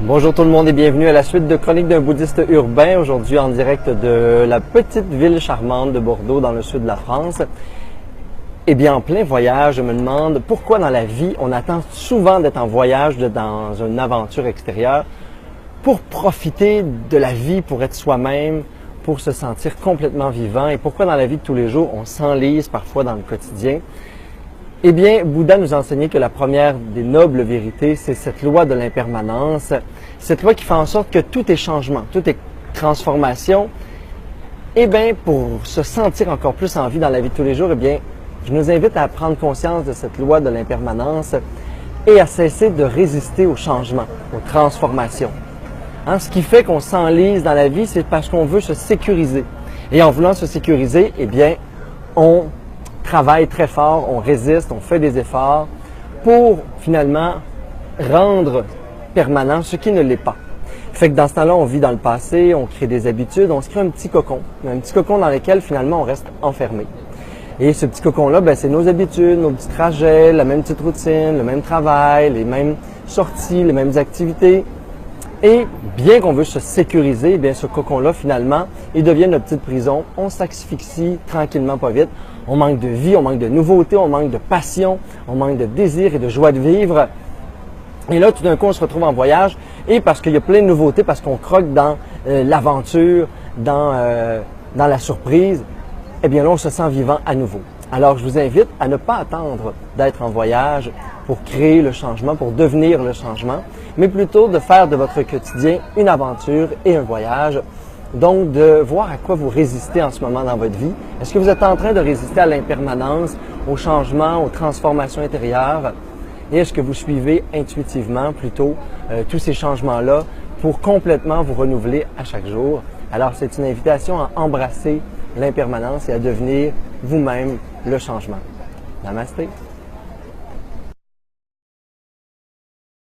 Bonjour tout le monde et bienvenue à la suite de Chroniques d'un bouddhiste urbain, aujourd'hui en direct de la petite ville charmante de Bordeaux dans le sud de la France. Eh bien, en plein voyage, je me demande pourquoi dans la vie on attend souvent d'être en voyage, dans une aventure extérieure, pour profiter de la vie, pour être soi-même, pour se sentir complètement vivant, et pourquoi dans la vie de tous les jours on s'enlise parfois dans le quotidien. Eh bien, Bouddha nous a enseigné que la première des nobles vérités, c'est cette loi de l'impermanence, cette loi qui fait en sorte que tout est changement, tout est transformation. Eh bien, pour se sentir encore plus en vie dans la vie de tous les jours, eh bien, je nous invite à prendre conscience de cette loi de l'impermanence et à cesser de résister au changement, aux transformations. Ce qui fait qu'on s'enlise dans la vie, c'est parce qu'on veut se sécuriser. Et en voulant se sécuriser, eh bien, on travaille très fort, on résiste, on fait des efforts pour finalement rendre permanent ce qui ne l'est pas. Fait que dans ce temps-là, on vit dans le passé, on crée des habitudes, on se crée un petit cocon dans lequel finalement on reste enfermé. Et ce petit cocon-là, c'est nos habitudes, nos petits trajets, la même petite routine, le même travail, les mêmes sorties, les mêmes activités. Et bien qu'on veut se sécuriser, eh bien ce cocon-là, finalement, il devient notre petite prison. On s'asphyxie tranquillement, pas vite. On manque de vie, on manque de nouveautés, on manque de passion, on manque de désir et de joie de vivre. Et là, tout d'un coup, on se retrouve en voyage et parce qu'il y a plein de nouveautés, parce qu'on croque dans l'aventure, dans la surprise, eh bien là, on se sent vivant à nouveau. Alors, je vous invite à ne pas attendre d'être en voyage pour créer le changement, pour devenir le changement, mais plutôt de faire de votre quotidien une aventure et un voyage. Donc, de voir à quoi vous résistez en ce moment dans votre vie. Est-ce que vous êtes en train de résister à l'impermanence, au changement, aux transformations intérieures? Et est-ce que vous suivez intuitivement plutôt tous ces changements-là pour complètement vous renouveler à chaque jour? Alors, c'est une invitation à embrasser l'impermanence et à devenir vous-même le changement. Namasté!